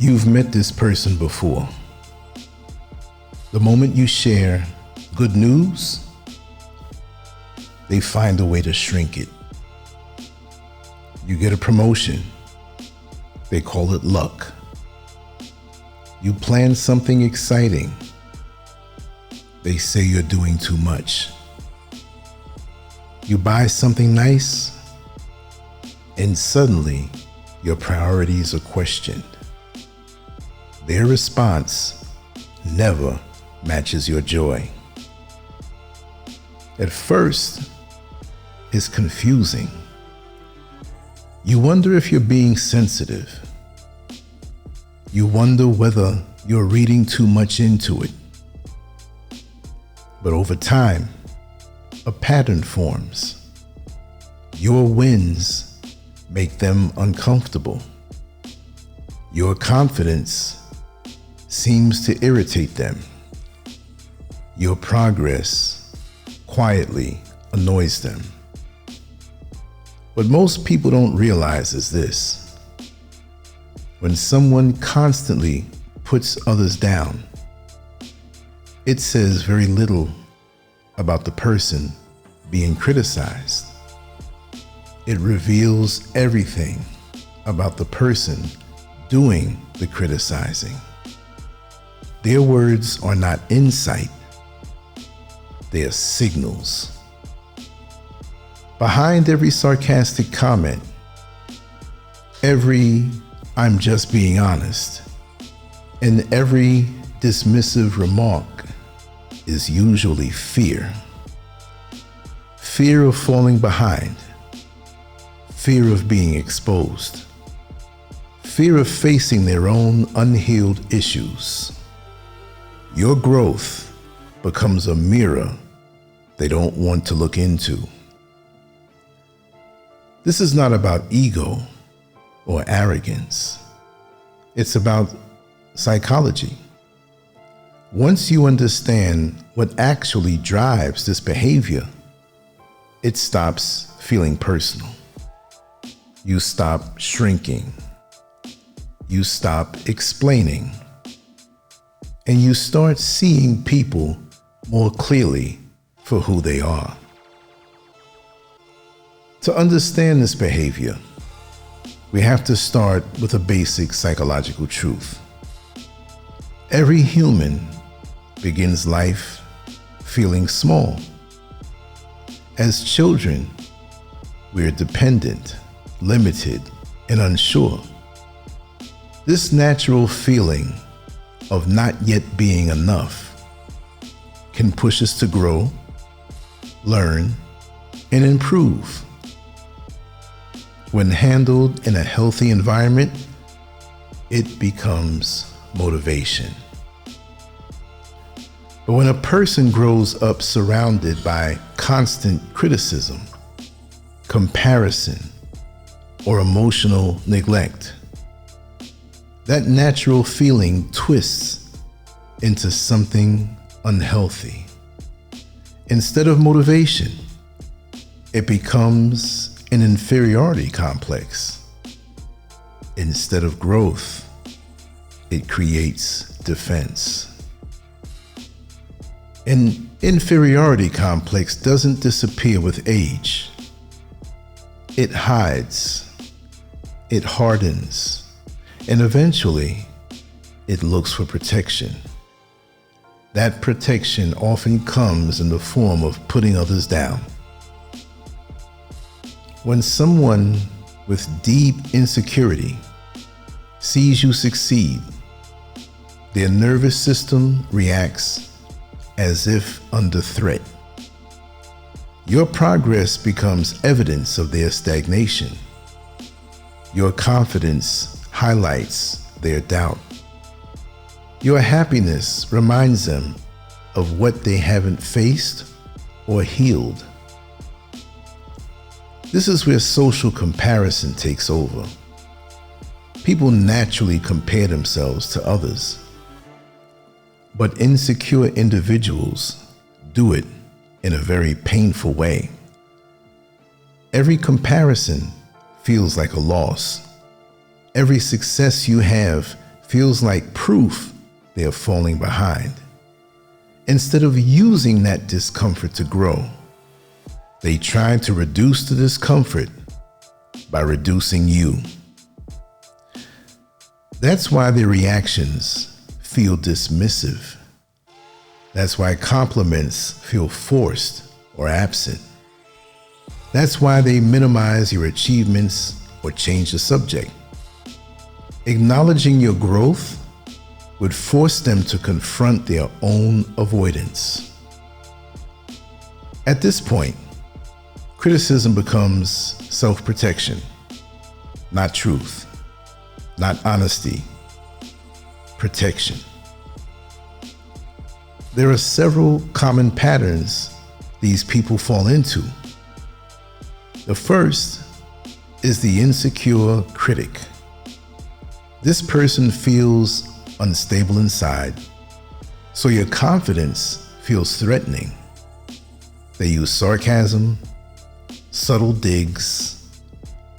You've met this person before. The moment you share good news, they find a way to shrink it. You get a promotion, they call it luck. You plan something exciting, they say you're doing too much. You buy something nice, and suddenly your priorities are questioned. Their response never matches your joy. At first, it's confusing. You wonder if you're being sensitive. You wonder whether you're reading too much into it. But over time, a pattern forms. Your wins make them uncomfortable. Your confidence seems to irritate them. Your progress quietly annoys them. What most people don't realize is this: when someone constantly puts others down, it says very little about the person being criticized. It reveals everything about the person doing the criticizing. Their words are not insight, they are signals. Behind every sarcastic comment, every "I'm just being honest," and every dismissive remark is usually fear. Fear of falling behind, fear of being exposed, fear of facing their own unhealed issues. Your growth becomes a mirror they don't want to look into. This is not about ego or arrogance. It's about psychology. Once you understand what actually drives this behavior, it stops feeling personal. You stop shrinking. You stop explaining. And you start seeing people more clearly for who they are. To understand this behavior, we have to start with a basic psychological truth. Every human begins life feeling small. As children, we're dependent, limited, and unsure. This natural feeling of not yet being enough can push us to grow, learn, and improve. When handled in a healthy environment, it becomes motivation. But when a person grows up surrounded by constant criticism, comparison, or emotional neglect, that natural feeling twists into something unhealthy. Instead of motivation, it becomes an inferiority complex. Instead of growth, it creates defense. An inferiority complex doesn't disappear with age. It hides, it hardens, and eventually it looks for protection. That protection often comes in the form of putting others down. When someone with deep insecurity sees you succeed, their nervous system reacts as if under threat. Your progress becomes evidence of their stagnation. Your confidence highlights their doubt. Your happiness reminds them of what they haven't faced or healed. This is where social comparison takes over. People naturally compare themselves to others, but insecure individuals do it in a very painful way. Every comparison feels like a loss. Every success you have feels like proof they are falling behind. Instead of using that discomfort to grow, they try to reduce the discomfort by reducing you. That's why their reactions feel dismissive. That's why compliments feel forced or absent. That's why they minimize your achievements or change the subject. Acknowledging your growth would force them to confront their own avoidance. At this point, criticism becomes self-protection, not truth, not honesty, protection. There are several common patterns these people fall into. The first is the insecure critic. This person feels unstable inside, so your confidence feels threatening. They use sarcasm, subtle digs,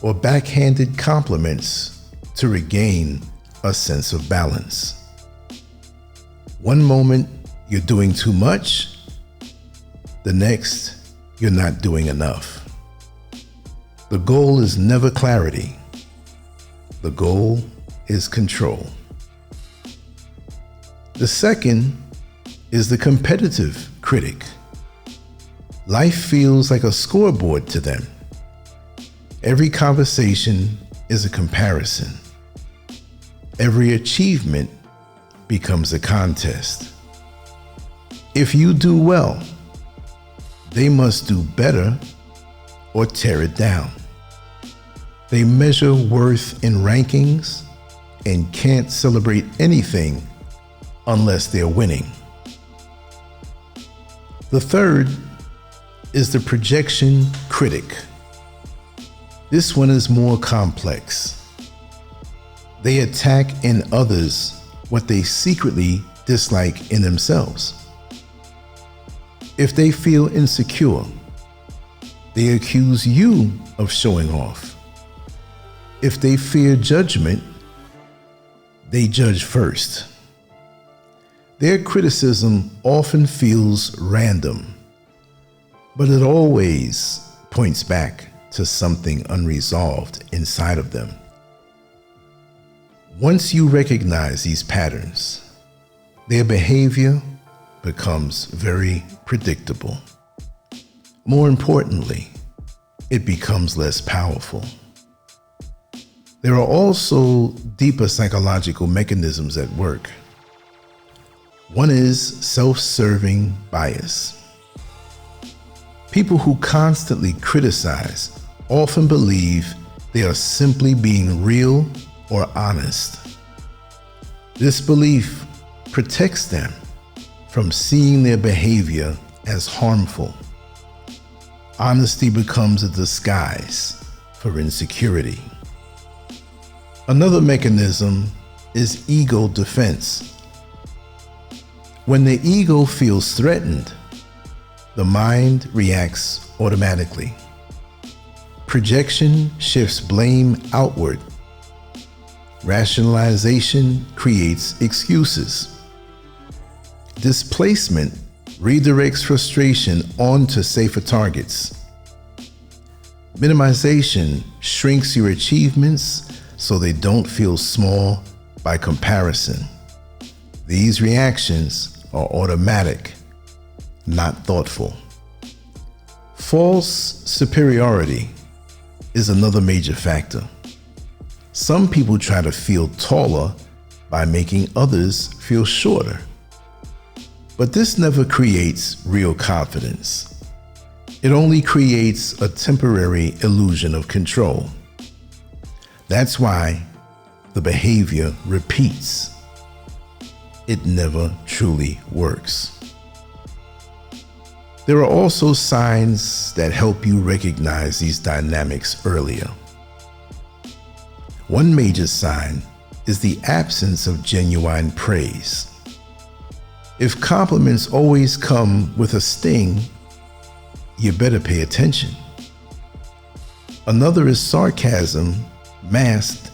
or backhanded compliments to regain a sense of balance. One moment you're doing too much, the next you're not doing enough. The goal is never clarity. The goal is control. The second is the competitive critic. Life feels like a scoreboard to them. Every conversation is a comparison. Every achievement becomes a contest. If you do well, they must do better or tear it down. They measure worth in rankings and can't celebrate anything unless they're winning. The third is the projection critic. This one is more complex. They attack in others what they secretly dislike in themselves. If they feel insecure, they accuse you of showing off. If they fear judgment, they judge first. Their criticism often feels random, but it always points back to something unresolved inside of them. Once you recognize these patterns, their behavior becomes very predictable. More importantly, it becomes less powerful. There are also deeper psychological mechanisms at work. One is self-serving bias. People who constantly criticize often believe they are simply being real or honest. This belief protects them from seeing their behavior as harmful. Honesty becomes a disguise for insecurity. Another mechanism is ego defense. When the ego feels threatened, the mind reacts automatically. Projection shifts blame outward. Rationalization creates excuses. Displacement redirects frustration onto safer targets. Minimization shrinks your achievements so they don't feel small by comparison. These reactions are automatic, not thoughtful. False superiority is another major factor. Some people try to feel taller by making others feel shorter. But this never creates real confidence. It only creates a temporary illusion of control. That's why the behavior repeats. It never truly works. There are also signs that help you recognize these dynamics earlier. One major sign is the absence of genuine praise. If compliments always come with a sting, you better pay attention. Another is sarcasm masked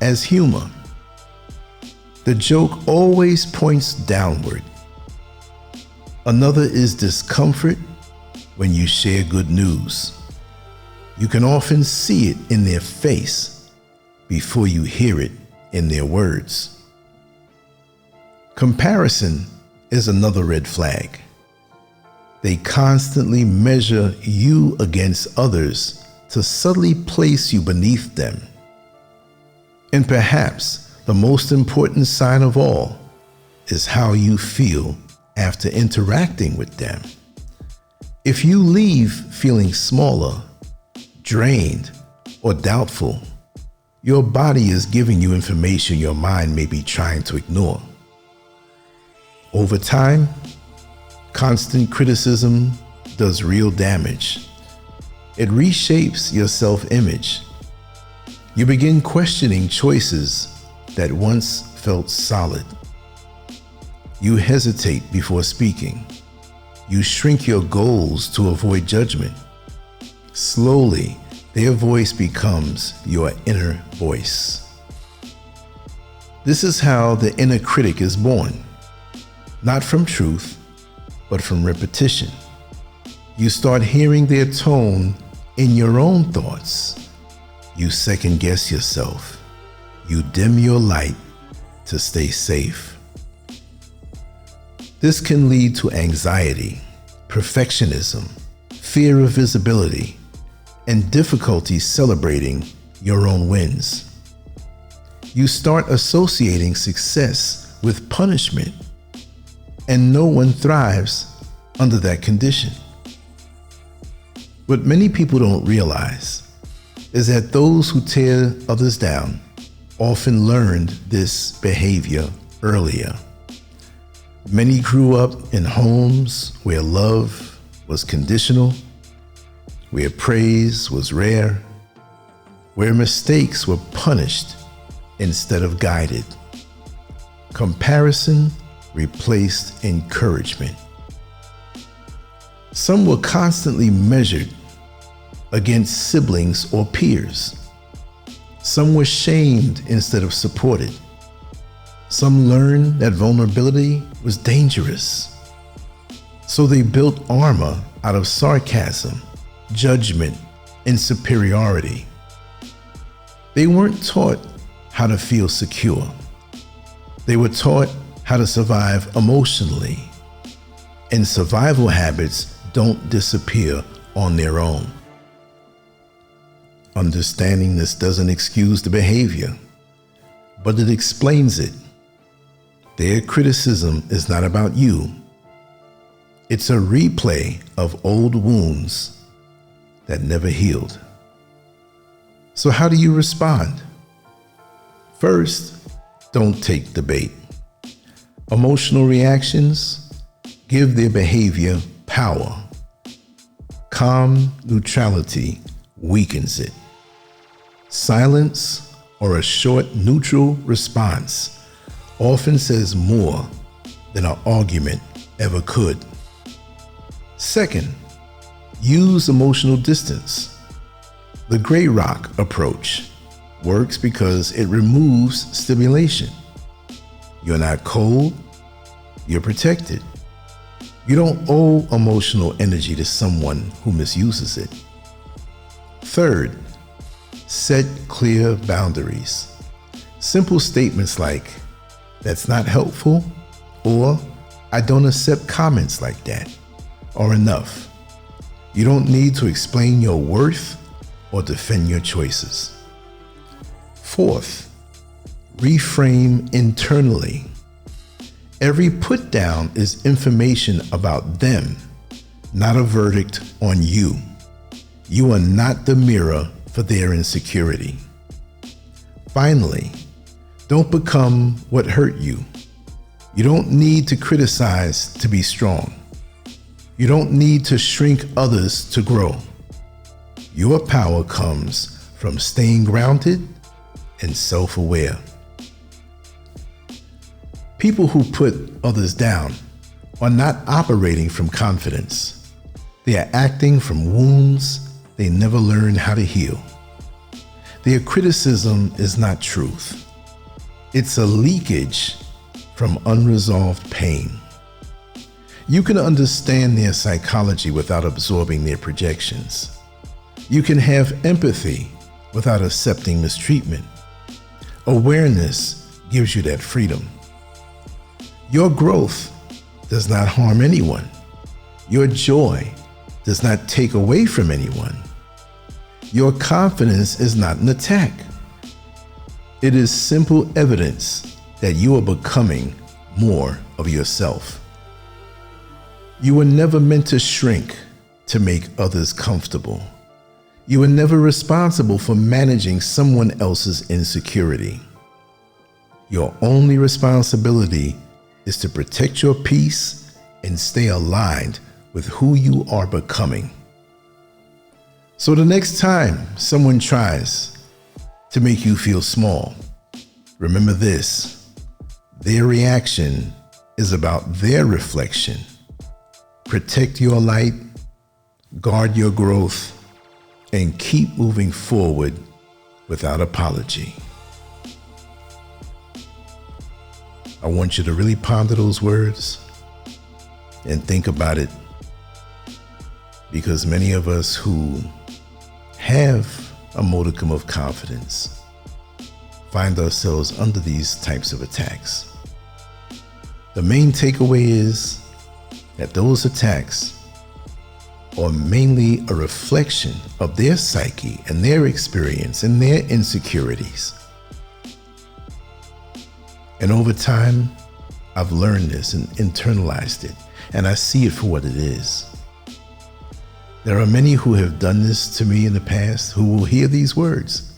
as humor. The joke always points downward. Another is discomfort when you share good news. You can often see it in their face before you hear it in their words. Comparison is another red flag. They constantly measure you against others to subtly place you beneath them. And perhaps the most important sign of all is how you feel after interacting with them. If you leave feeling smaller, drained, or doubtful, your body is giving you information your mind may be trying to ignore. Over time, constant criticism does real damage. It reshapes your self-image. You begin questioning choices that once felt solid. You hesitate before speaking. You shrink your goals to avoid judgment. Slowly, their voice becomes your inner voice. This is how the inner critic is born. Not from truth, but from repetition. You start hearing their tone in your own thoughts. You second guess yourself. You dim your light to stay safe. This can lead to anxiety, perfectionism, fear of visibility, and difficulty celebrating your own wins. You start associating success with punishment, and no one thrives under that condition. What many people don't realize is that those who tear others down often learned this behavior earlier. Many grew up in homes where love was conditional, where praise was rare, where mistakes were punished instead of guided. Comparison replaced encouragement. Some were constantly measured against siblings or peers. Some were shamed instead of supported. Some learned that vulnerability was dangerous. So they built armor out of sarcasm, judgment, and superiority. They weren't taught how to feel secure. They were taught how to survive emotionally. And survival habits don't disappear on their own. Understanding this doesn't excuse the behavior, but it explains it. Their criticism is not about you. It's a replay of old wounds that never healed. So how do you respond? First, don't take the bait. Emotional reactions give their behavior power. Calm neutrality weakens it. Silence or a short neutral response often says more than an argument ever could. Second, use emotional distance. The gray rock approach works because it removes stimulation. You're not cold, you're protected. You don't owe emotional energy to someone who misuses it. Third, set clear boundaries. Simple statements like, "That's not helpful," or "I don't accept comments like that," are enough. You don't need to explain your worth or defend your choices. Fourth, reframe internally. Every put down is information about them, not a verdict on you. You are not the mirror for their insecurity. Finally, don't become what hurt you. You don't need to criticize to be strong. You don't need to shrink others to grow. Your power comes from staying grounded and self-aware. People who put others down are not operating from confidence. They are acting from wounds they never learned how to heal. Their criticism is not truth. It's a leakage from unresolved pain. You can understand their psychology without absorbing their projections. You can have empathy without accepting mistreatment. Awareness gives you that freedom. Your growth does not harm anyone. Your joy does not take away from anyone. Your confidence is not an attack. It is simple evidence that you are becoming more of yourself. You were never meant to shrink to make others comfortable. You were never responsible for managing someone else's insecurity. Your only responsibility is to protect your peace and stay aligned with who you are becoming. So the next time someone tries to make you feel small, remember this: their reaction is about their reflection. Protect your light, guard your growth, and keep moving forward without apology. I want you to really ponder those words and think about it, because many of us who have a modicum of confidence find ourselves under these types of attacks. The main takeaway is that those attacks are mainly a reflection of their psyche and their experience and their insecurities. And over time, I've learned this and internalized it, and I see it for what it is. There are many who have done this to me in the past who will hear these words,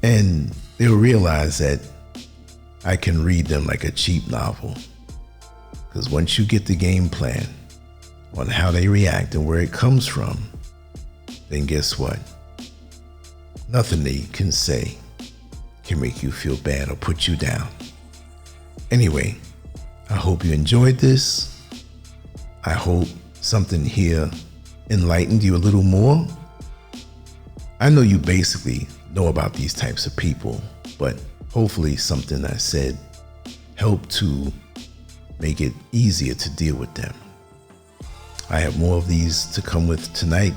and they'll realize that I can read them like a cheap novel. Because once you get the game plan on how they react and where it comes from, then guess what? Nothing they can say can make you feel bad or put you down. Anyway, I hope you enjoyed this. I hope something here enlightened you a little more. I know you basically know about these types of people, but hopefully something I said helped to make it easier to deal with them. I have more of these to come with tonight,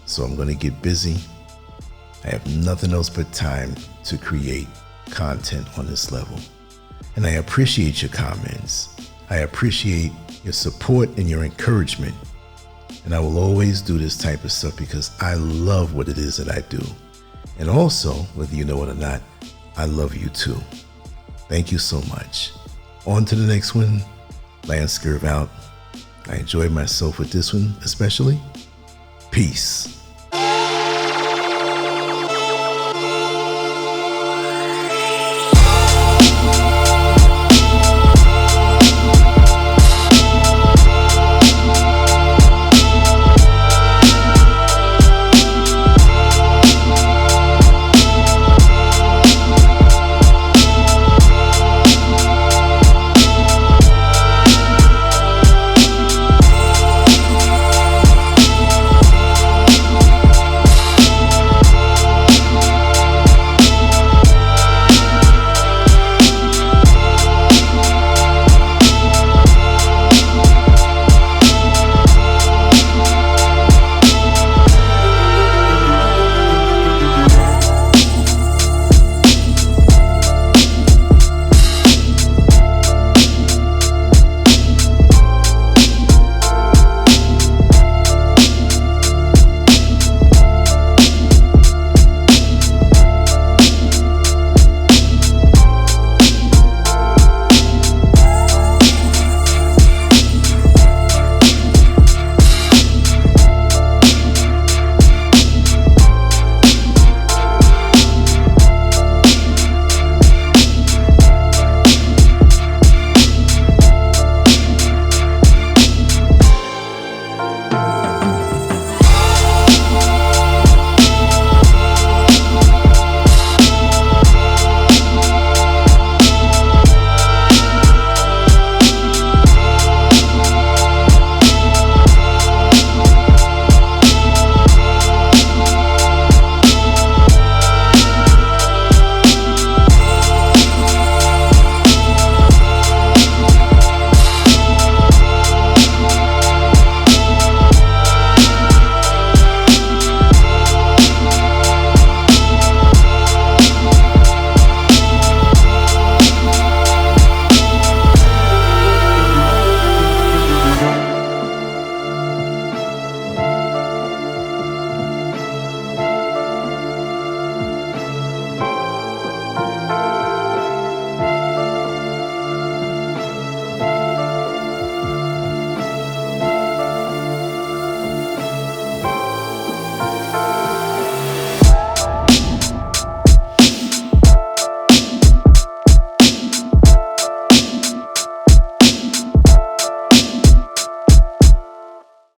so I'm going to get busy. I have nothing else but time to create content on this level. And I appreciate your comments. I appreciate your support and your encouragement. And I will always do this type of stuff because I love what it is that I do. And also, whether you know it or not, I love you too. Thank you so much. On to the next one. LANCESCURV out. I enjoyed myself with this one especially. Peace.